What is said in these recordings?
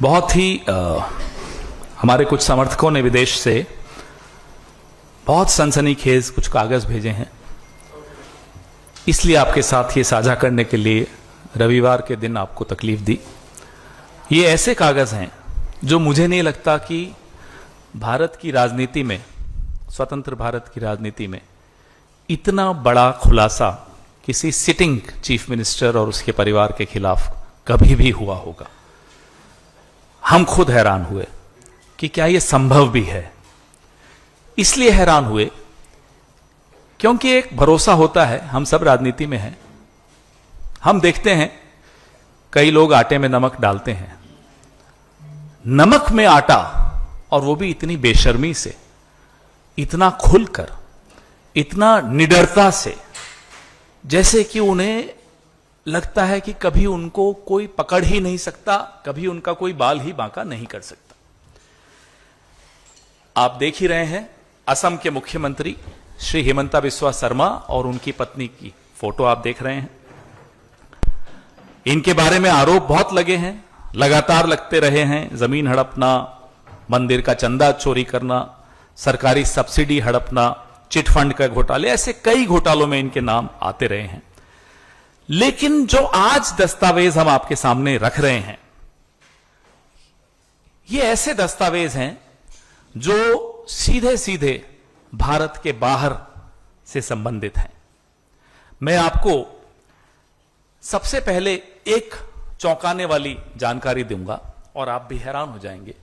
बहुत ही हमारे कुछ समर्थकों ने विदेश से बहुत सनसनीखेज कुछ कागज भेजे हैं, इसलिए आपके साथ ये साझा करने के लिए रविवार के दिन आपको तकलीफ दी। ये ऐसे कागज हैं जो मुझे नहीं लगता कि भारत की राजनीति में, स्वतंत्र भारत की राजनीति में इतना बड़ा खुलासा किसी सिटिंग चीफ मिनिस्टर और उसके परिवार के खिलाफ कभी भी हुआ होगा। हम खुद हैरान हुए कि क्या यह संभव भी है। इसलिए हैरान हुए क्योंकि एक भरोसा होता है, हम सब राजनीति में हैं, हम देखते हैं कई लोग आटे में नमक डालते हैं, नमक में आटा, और वो भी इतनी बेशर्मी से, इतना खुलकर, इतना निडरता से, जैसे कि उन्हें लगता है कि कभी उनको कोई पकड़ ही नहीं सकता, कभी उनका कोई बाल ही बांका नहीं कर सकता। आप देख ही रहे हैं असम के मुख्यमंत्री श्री हिमंता बिस्वा शर्मा और उनकी पत्नी की फोटो आप देख रहे हैं। इनके बारे में आरोप बहुत लगे हैं, लगातार लगते रहे हैं। जमीन हड़पना, मंदिर का चंदा चोरी करना, सरकारी सब्सिडी हड़पना, चिटफंड का घोटाले, ऐसे कई घोटालों में इनके नाम आते रहे हैं। लेकिन जो आज दस्तावेज हम आपके सामने रख रहे हैं, ये ऐसे दस्तावेज हैं जो सीधे सीधे भारत के बाहर से संबंधित हैं। मैं आपको सबसे पहले एक चौंकाने वाली जानकारी दूंगा और आप भी हैरान हो जाएंगे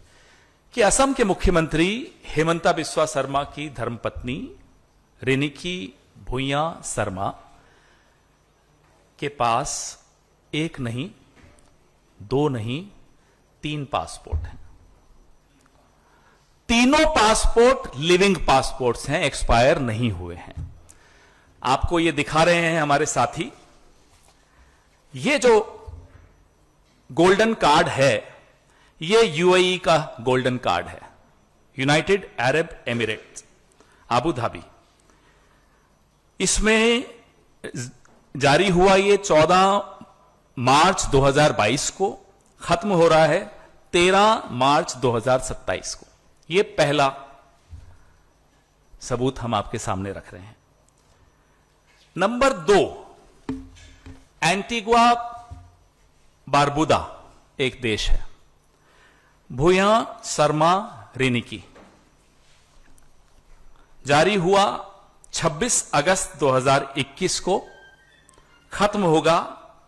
कि असम के मुख्यमंत्री हिमंता बिस्वा शर्मा की धर्मपत्नी रिनिकी भुइयां शर्मा के पास एक नहीं, दो नहीं, 3 पासपोर्ट हैं। तीनों पासपोर्ट लिविंग पासपोर्ट्स हैं, एक्सपायर नहीं हुए हैं। आपको ये दिखा रहे हैं हमारे साथी। ये जो गोल्डन कार्ड है, ये यूएई का गोल्डन कार्ड है, United Arab Emirates, Abu Dhabi. इसमें जारी हुआ ये 14 मार्च 2022 को, खत्म हो रहा है 13 मार्च 2027 को। ये पहला सबूत हम आपके सामने रख रहे हैं। नंबर 2, एंटीगुआ बारबुदा एक देश है, भुइयां शर्मा रिनिकी, जारी हुआ 26 अगस्त 2021 को, खत्म होगा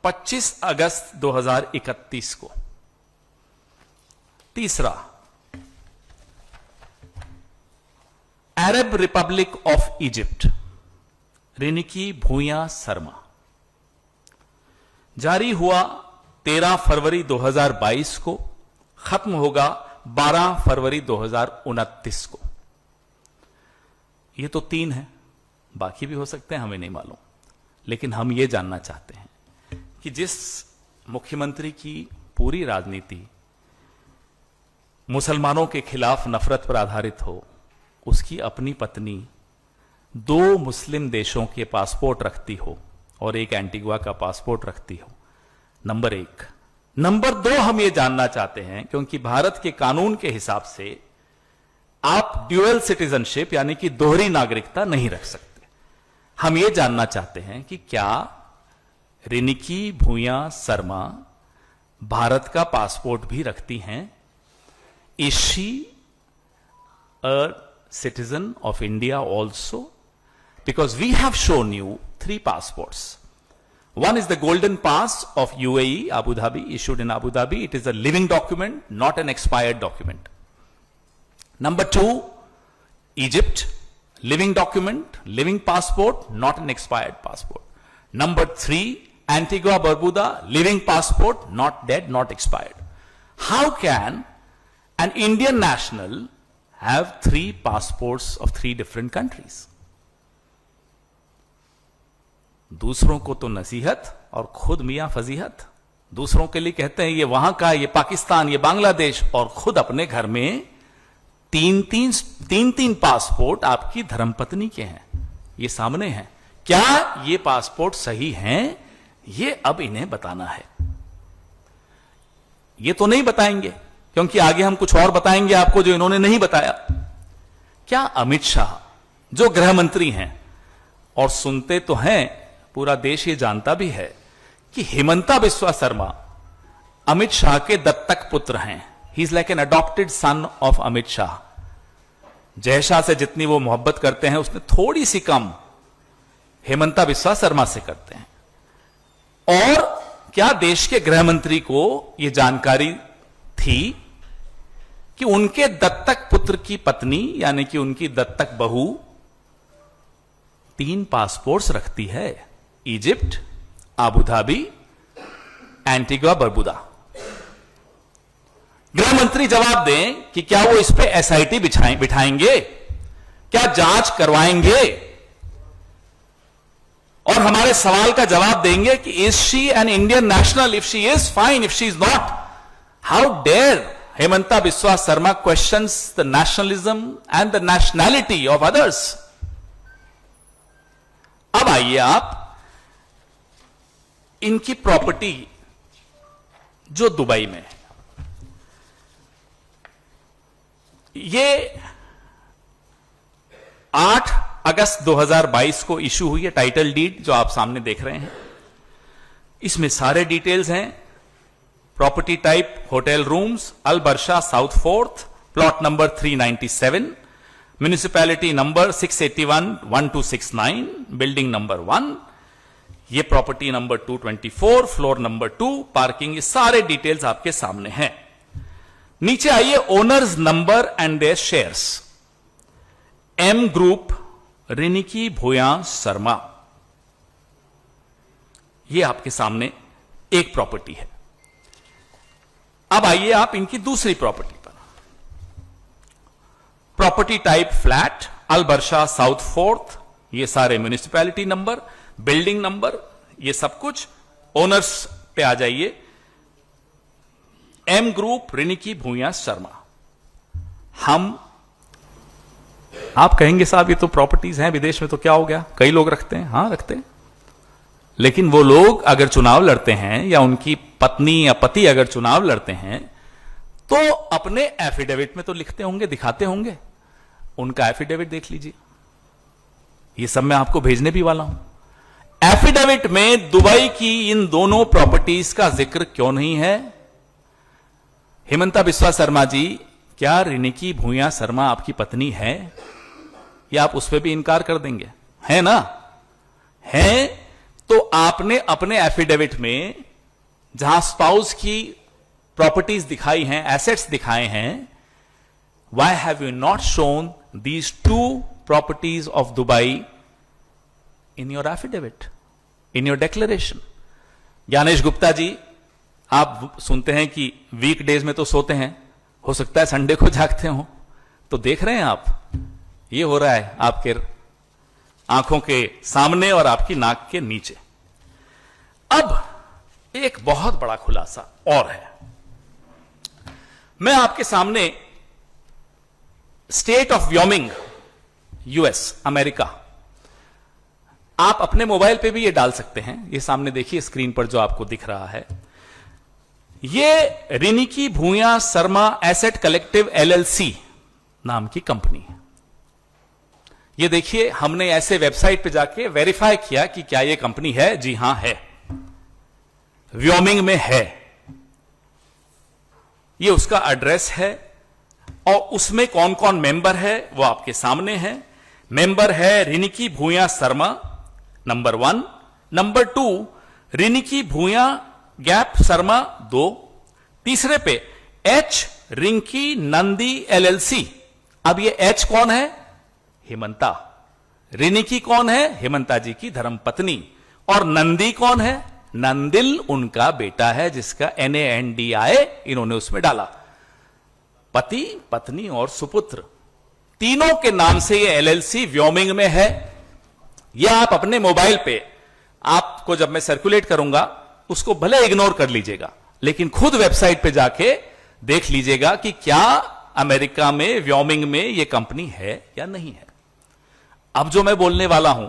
25 अगस्त 2031 को। तीसरा, Arab Republic of Egypt, Riniki Bhuyan Sharma, जारी हुआ 13 फरवरी 2022 को, खत्म होगा 12 फरवरी 2029 को। ये तो 3 है, बाकी भी हो सकते हैं, हमें नहीं मालूम। लेकिन हम ये जानना चाहते हैं कि जिस मुख्यमंत्री की पूरी राजनीति मुसलमानों के खिलाफ नफरत पर आधारित हो, उसकी अपनी पत्नी 2 मुस्लिम देशों के पासपोर्ट रखती हो और एक एंटीगुआ का पासपोर्ट रखती हो, नंबर 1। नंबर 2, हम ये जानना चाहते हैं क्योंकि भारत के कानून के हिसाब से आप ड्यूअल सिटीजनशिप यानी कि दोहरी नागरिकता नहीं रख सकते। हम ये जानना चाहते हैं कि क्या रिनिकी भुइयां शर्मा भारत का पासपोर्ट भी रखती हैं? Is she a citizen of India also? Because we have shown you 3 passports. One is the golden pass of UAE, Abu Dhabi, issued in Abu Dhabi. It is a living document, not an expired document. Number 2, Egypt, living document, living passport, not an expired passport. Number 3, Antigua Barbuda, living passport, not dead, not expired. How can an Indian national have 3 passports of 3 different countries? दूसरों को तो नसीहत और खुद मियां फजीहत। दूसरों के लिए कहते हैं ये वहां का, ये पाकिस्तान, ये बांग्लादेश, और खुद अपने घर में 3 पासपोर्ट आपकी धर्मपत्नी के हैं। ये सामने हैं। क्या ये पासपोर्ट सही हैं? ये अब इन्हें बताना है। ये तो नहीं बताएंगे क्योंकि आगे हम कुछ और बताएंगे आपको जो इन्होंने नहीं बताया। क्या अमित शाह जो गृह मंत्री हैं, और सुनते तो हैं, पूरा देश ये जानता भी है कि हेमंता बिस्वा शर्मा अमित शाह के दत्तक पुत्र हैं। He is like an adopted son of Amit Shah. Jay Shah से जितनी वो मोहब्बत करते हैं उसने थोड़ी सी कम हेमंता बिस्वा शर्मा से करते हैं। और क्या देश के गृह मंत्री को यह जानकारी थी कि उनके दत्तक पुत्र की पत्नी यानी कि उनकी दत्तक बहू 3 पासपोर्ट्स रखती है? Egypt, Abu Dhabi, Antigua Barbuda. गृह मंत्री जवाब दें कि क्या वो इस पे एसआईटी बिठाएंगे, क्या जांच करवाएंगे, और हमारे सवाल का जवाब देंगे कि is she an Indian national? If she is, fine. If she is not, how dare Himanta Biswa Sharma questions the nationalism and the nationality of others? अब आइए आप इनकी प्रॉपर्टी जो दुबई में है, ये 8 अगस्त 2022 को इशू हुई है टाइटल डीड, जो आप सामने देख रहे हैं। इसमें सारे डिटेल्स हैं। Property type hotel rooms, Al Barsha South Fourth, plot number 397, municipality number 681-1269, building number 1, ये property number 224, floor number 2, parking, ये सारे डिटेल्स आपके सामने हैं। नीचे आइए, owners number and their shares. M group, Riniki Bhuyan Sharma, ये आपके सामने एक प्रॉपर्टी है। अब आइए आप इनकी दूसरी प्रॉपर्टी पर। प्रॉपर्टी टाइप फ्लैट, अल बर्शा साउथ फोर्थ, ये सारे म्युनिसिपैलिटी नंबर, बिल्डिंग नंबर, ये सब कुछ। ओनर्स पे आ जाइए, एम ग्रुप, रिनिकी भूया शर्मा। आप कहेंगे साहब ये तो प्रॉपर्टीज हैं विदेश में, तो क्या हो गया, कई लोग रखते हैं। हां रखते हैं, लेकिन वो लोग अगर चुनाव लड़ते हैं या उनकी पत्नी या पति अगर चुनाव लड़ते हैं तो अपने एफिडेविट में तो लिखते होंगे, दिखाते होंगे। उनका एफिडेविट देख लीजिए, ये सब मैं आपको भेजने भी वाला हूं। एफिडेविट में दुबई की इन दोनों प्रॉपर्टीज का जिक्र क्यों नहीं है? हेमंता बिस्वा शर्मा जी, क्या रिनिकी भूया शर्मा आपकी पत्नी है? या आप उस पर भी इनकार कर देंगे? है ना? है तो आपने अपने एफिडेविट में जहां स्पाउस की प्रॉपर्टीज दिखाई हैं, एसेट्स दिखाए हैं, why have you not shown these 2 properties of Dubai in your affidavit, in your declaration? Gyanesh Gupta ji, आप सुनते हैं कि वीकडेज में तो सोते हैं, हो सकता है संडे को जागते हो, तो देख रहे हैं आप, ये हो रहा है आपके आंखों के सामने और आपकी नाक के नीचे। अब एक बहुत बड़ा खुलासा और है। मैं आपके सामने state of Wyoming, US, America, आप अपने मोबाइल पे भी ये डाल सकते हैं। ये सामने देखिए स्क्रीन पर जो आपको दिख रहा है, ये Riniki Bhuyan Sharma asset collective LLC नाम की कंपनी है। ये देखिए, हमने ऐसे वेबसाइट पे जाके वेरीफाई किया कि क्या ये कंपनी है। जी हां है, व्योमिंग में है। ये उसका एड्रेस है और उसमें कौन कौन मेंबर है वो आपके सामने है। मेंबर है रिनिकी भूया शर्मा नंबर 1, नंबर 2 रिनिकी भूया गैप शर्मा 2, तीसरे पे एच रिंकी नंदी एलएलसी। अब ये एच कौन है? हेमंता। रिनिकी कौन है? हेमंता जी की धर्मपत्नी। और नंदी कौन है? नंदिल उनका बेटा है, जिसका NANDI इन्होंने उसमें डाला। पति, पत्नी और सुपुत्र, तीनों के नाम से ये LLC व्योमिंग में है। यह आप अपने मोबाइल पे, आपको जब मैं सर्कुलेट करूंगा उसको भले इग्नोर कर लीजिएगा, लेकिन खुद वेबसाइट पे जाके देख लीजिएगा कि क्या अमेरिका में व्योमिंग में यह कंपनी है या नहीं है। अब जो मैं बोलने वाला हूं,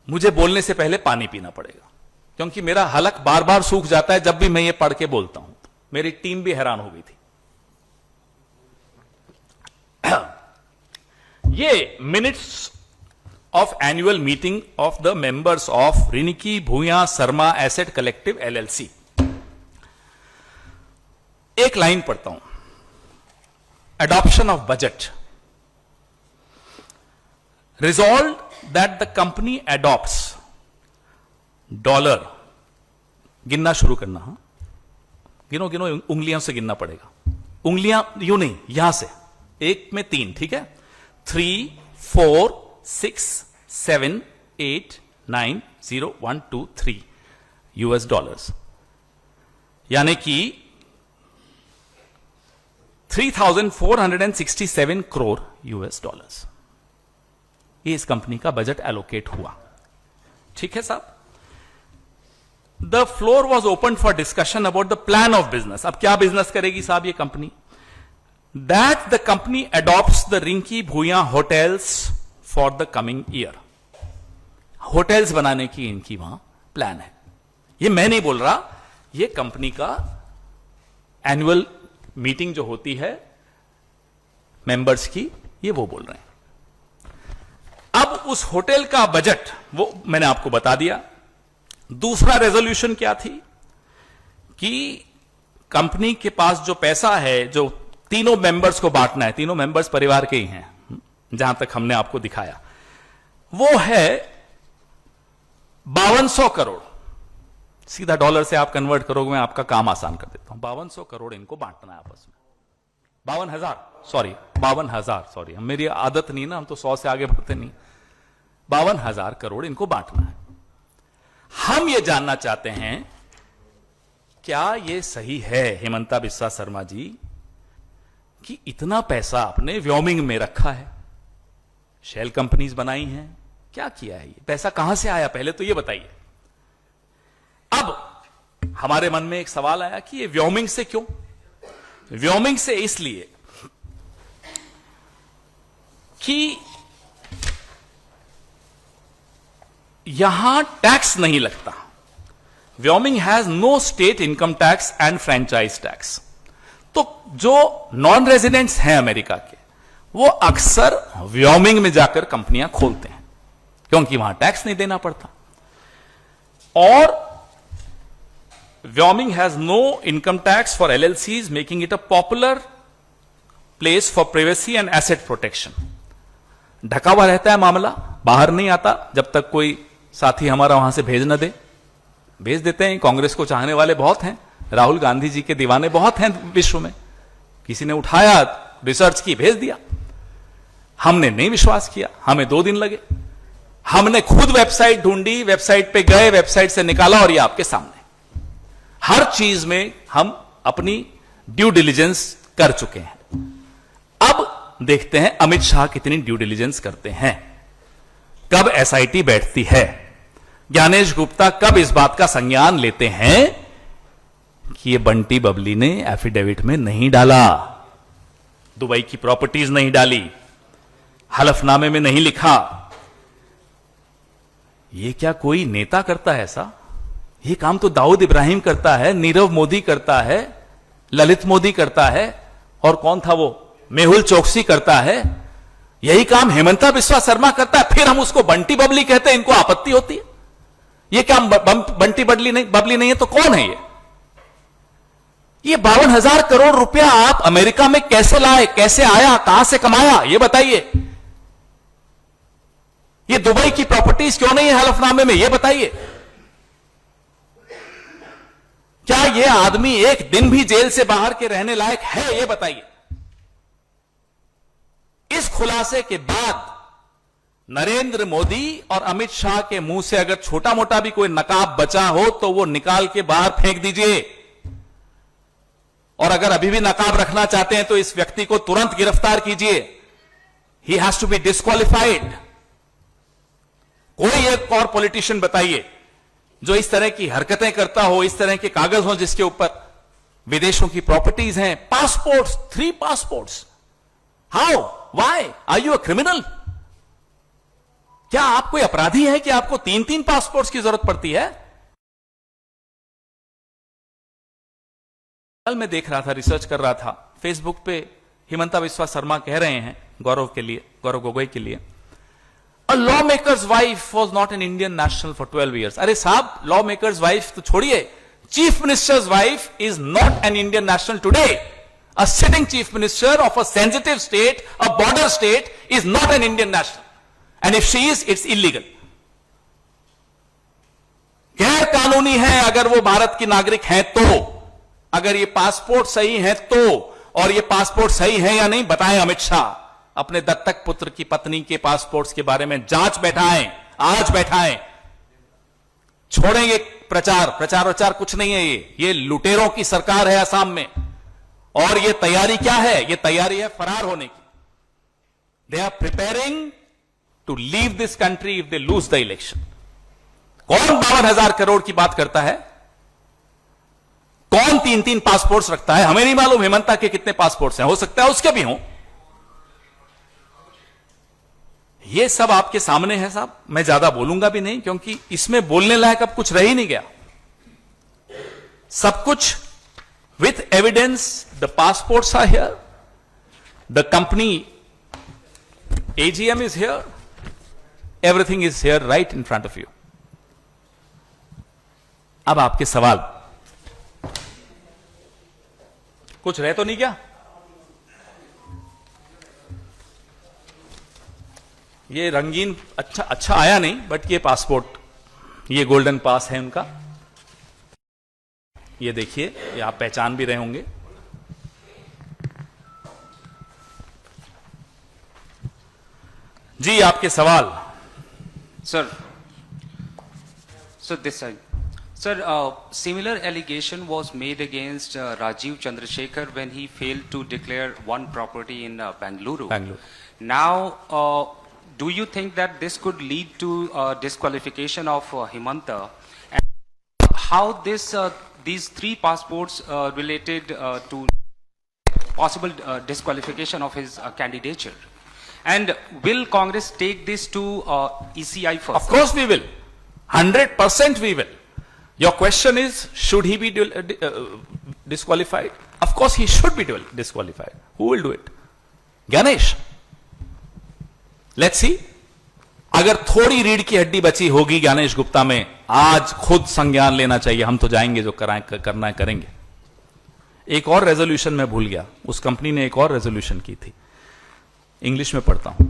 मुझे बोलने से पहले पानी पीना पड़ेगा, क्योंकि मेरा हलक बार बार सूख जाता है जब भी मैं ये पढ़ के बोलता हूं। मेरी टीम भी हैरान हो गई थी। ये minutes of annual meeting of the members of Riniki Bhuyan Sharma asset collective LLC. एक लाइन पढ़ता हूं। Adoption of budget. Resolved that the company adopts dollar, गिनना शुरू करना, हाँ गिनो गिनो, उंगलियों से गिनना पड़ेगा, उंगलियां यूं नहीं, यहां से, एक में 3, ठीक है, 3, 4, 6, 7, 8, 9, 0, 1, 2, 3 US डॉलर्स, यानी कि 3,467 करोड़ US डॉलर्स, ये इस कंपनी का बजट एलोकेट हुआ। ठीक है साहब। The floor was open for discussion about the plan of business. अब क्या बिजनेस करेगी साहब ये कंपनी? That the company adopts the Rinki Bhuyan hotels for the coming year. Hotels बनाने की इनकी वहां प्लान है। ये मैं नहीं बोल रहा, ये कंपनी का एनुअल मीटिंग जो होती है मेंबर्स की, ये वो बोल रहे हैं। अब उस होटल का बजट वो मैंने आपको बता दिया। दूसरा रेजोल्यूशन क्या थी कि कंपनी के पास जो पैसा है, जो तीनों मेंबर्स को बांटना है, तीनों मेंबर्स परिवार के ही हैं जहां तक हमने आपको दिखाया, वो है 5200 करोड़। सीधा डॉलर से आप कन्वर्ट करोगे, मैं आपका काम आसान कर देता हूं। 5200 करोड़ इनको बांटना है आपस में। 52,000 सॉरी, मेरी आदत नहीं ना, हम तो 100 से आगे बढ़ते नहीं। 52,000 करोड़ इनको बांटना है। हम ये जानना चाहते हैं, क्या ये सही है हेमंता बिस्वा शर्मा जी कि इतना पैसा आपने व्योमिंग में रखा है, शेल कंपनीज बनाई हैं, क्या किया है? ये पैसा कहां से आया, पहले तो ये बताइए। अब हमारे मन में एक सवाल आया कि ये व्योमिंग से क्यों? व्योमिंग से इसलिए कि यहां टैक्स नहीं लगता। Wyoming has no state income tax and franchise tax. तो जो नॉन रेजिडेंट्स हैं अमेरिका के, वो अक्सर व्योमिंग में जाकर कंपनियां खोलते हैं क्योंकि वहां टैक्स नहीं देना पड़ता। और Wyoming has no income tax for LLCs, making it a popular place for privacy and asset protection. ढका हुआ रहता है मामला, बाहर नहीं आता जब तक कोई साथी हमारा वहां से भेज न दे। भेज देते हैं, कांग्रेस को चाहने वाले बहुत हैं, राहुल गांधी जी के दीवाने बहुत हैं विश्व में। किसी ने उठाया, रिसर्च की, भेज दिया। हमने नहीं विश्वास किया, हमें 2 दिन लगे। हमने खुद वेबसाइट ढूंढी, वेबसाइट पे गए, वेबसाइट से निकाला, और ये आपके सामने। हर चीज में हम अपनी ड्यू डिलिजेंस कर चुके हैं। अब देखते हैं अमित शाह कितनी ड्यू डिलिजेंस करते हैं, कब SIT बैठती है, ज्ञानेश गुप्ता कब इस बात का संज्ञान लेते हैं कि ये बंटी बबली ने एफिडेविट में नहीं डाला, दुबई की प्रॉपर्टीज नहीं डाली, हलफनामे में नहीं लिखा। ये क्या कोई नेता करता है ऐसा? ये काम तो दाऊद इब्राहिम करता है, नीरव मोदी करता है, ललित मोदी करता है, और कौन था वो, मेहुल चोकसी करता है। यही काम हेमंता बिस्वा शर्मा करता है। फिर हम उसको बंटी बबली कहते हैं, इनको आपत्ति होती है। ये क्या बंटी बबली नहीं है तो कौन है ये 52,000 करोड़ रुपया आप अमेरिका में कैसे लाए, कैसे आया, कहां से कमाया, ये बताइए। ये दुबई की प्रॉपर्टीज क्यों नहीं है हलफनामे में, ये बताइए। क्या ये आदमी एक दिन भी जेल से बाहर के रहने लायक है, ये बताइए। इस खुलासे के बाद नरेंद्र मोदी और अमित शाह के मुंह से अगर छोटा मोटा भी कोई नकाब बचा हो तो वो निकाल के बाहर फेंक दीजिए। और अगर अभी भी नकाब रखना चाहते हैं तो इस व्यक्ति को तुरंत गिरफ्तार कीजिए। He has to be disqualified. कोई एक और पॉलिटिशियन बताइए जो इस तरह की हरकतें करता हो, इस तरह के कागज हो जिसके ऊपर विदेशों की प्रॉपर्टीज हैं, passports, 3 passports. How, why are you a criminal? क्या आप कोई अपराधी है कि आपको 3-3 पासपोर्ट्स की जरूरत पड़ती है? कल मैं देख रहा था, रिसर्च कर रहा था, फेसबुक पे हेमंता बिस्वा शर्मा कह रहे हैं, गौरव गोगोई के लिए, a law makers wife was not an Indian national for 12 years. अरे साहब, लॉ मेकर्स वाइफ तो छोड़िए, chief ministers wife is not an Indian national today. A sitting chief minister of a sensitive state, a border state, is not an Indian national, and if she is, it's illegal. गैर कानूनी है अगर वो भारत की नागरिक है तो, अगर ये पासपोर्ट सही है तो, और ये पासपोर्ट सही है या नहीं बताएं अमित शाह। अपने दत्तक पुत्र की पत्नी के पासपोर्ट्स के बारे में जांच बैठाएं, आज बैठाएं। छोड़ेंगे प्रचार कुछ नहीं है। ये लुटेरों की सरकार है असम में, और ये तैयारी क्या है? ये तैयारी है फरार होने की। They are preparing to leave this country if they lose the election. कौन 52,000 करोड़ की बात करता है? कौन 3-3 पासपोर्ट्स रखता है? हमें नहीं मालूम हेमंता के कितने पासपोर्ट्स हैं, हो सकता है उसके भी हों। ये सब आपके सामने है साहब, मैं ज्यादा बोलूंगा भी नहीं, क्योंकि इसमें बोलने लायक अब कुछ रह ही नहीं गया। सब कुछ with evidence, the passports are here, the company AGM is here, everything is here right in front of you. अब आपके सवाल कुछ रह तो नहीं क्या? ये रंगीन अच्छा आया नहीं, बट ये पासपोर्ट, ये गोल्डन पास है उनका। ये देखिए, ये आप पहचान भी रहे होंगे। जी आपके सवाल। Sir this side. Sir, similar allegation was made against Rajiv Chandrasekhar when he failed to declare one property in Bangalore. Now, do you think that this could lead to disqualification of Himanta? And how these 3 passports related to possible disqualification of his candidature? And will Congress take this to ECI first? Of course we will. 100% we will. Your question is, should he be disqualified? Of course he should be disqualified. Who will do it? Ganesh. Let's see. अगर थोड़ी रीढ़ की हड्डी बची होगी ज्ञानेश गुप्ता में, आज खुद संज्ञान लेना चाहिए। हम तो जाएंगे, जो करना है करेंगे। एक और रेजोल्यूशन मैं भूल गया, उस कंपनी ने एक और रेजोल्यूशन की थी, इंग्लिश में पढ़ता हूं।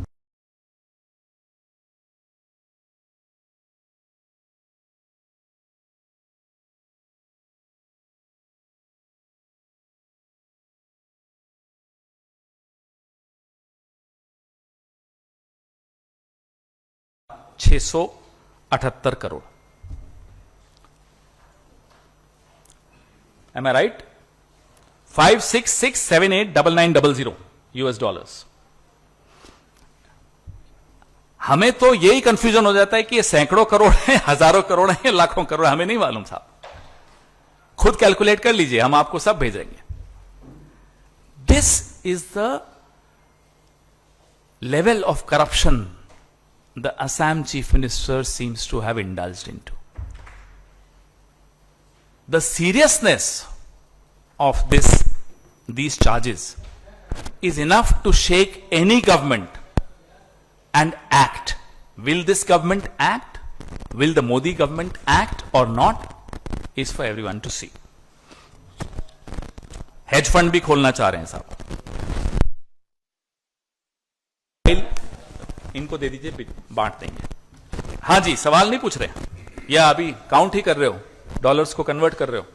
$678 crore. Am I right? 5667899900 US dollars. हमें तो यही कंफ्यूजन हो जाता है कि ये सैकड़ों करोड़ है, हजारों करोड़ है, लाखों करोड़, हमें नहीं मालूम साहब। खुद कैलकुलेट कर लीजिए, हम आपको सब भेजेंगे। This is the level of corruption the Assam Chief Minister seems to have indulged into. The seriousness of these charges is enough to shake any government and act. Will this government act? Will the Modi government act or not? Is for everyone to see. Hedge fund भी खोलना चाह रहे हैं साहब। इनको दे दीजिए, बांट देंगे। हाँ जी, सवाल नहीं पूछ रहे या अभी काउंट ही कर रहे हो, डॉलर्स को कन्वर्ट कर रहे हो?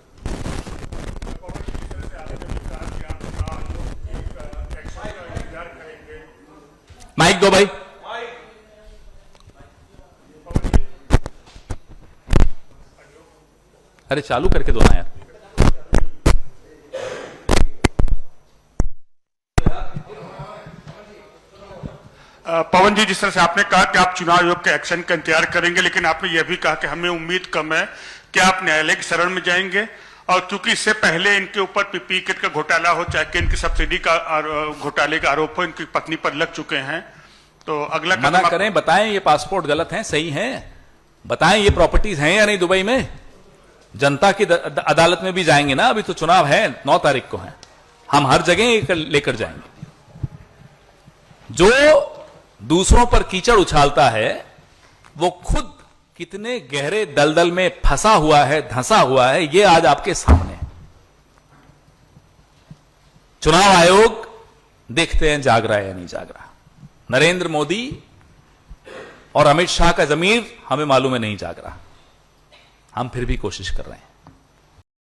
माइक दो भाई। अरे चालू करके दो ना यार। पवन जी, जिस तरह से आपने कहा कि आप चुनाव आयोग के एक्शन का इंतजार करेंगे, लेकिन आपने यह भी कहा कि हमें उम्मीद कम है कि आप न्यायालय की शरण में जाएंगे, और क्योंकि इससे पहले इनके ऊपर पीपी किट का घोटाला हो, चाहे कि इनकी सब्सिडी का घोटाले का आरोप हो, इनकी पत्नी पर लग चुके हैं, तो अगला मना करें, बताएं ये पासपोर्ट गलत हैं, सही हैं, बताएं ये प्रॉपर्टीज हैं या नहीं दुबई में। जनता की अदालत में भी जाएंगे ना, अभी तो चुनाव है, 9 तारीख को है, हम हर जगह लेकर जाएंगे। जो दूसरों पर कीचड़ उछालता है वो खुद कितने गहरे दलदल में फंसा हुआ है, धंसा हुआ है, ये आज आपके सामने है। चुनाव आयोग देखते हैं जाग रहा है या नहीं जाग रहा। नरेंद्र मोदी और अमित शाह का जमीर हमें मालूम है नहीं जाग रहा। हम फिर भी कोशिश कर रहे हैं।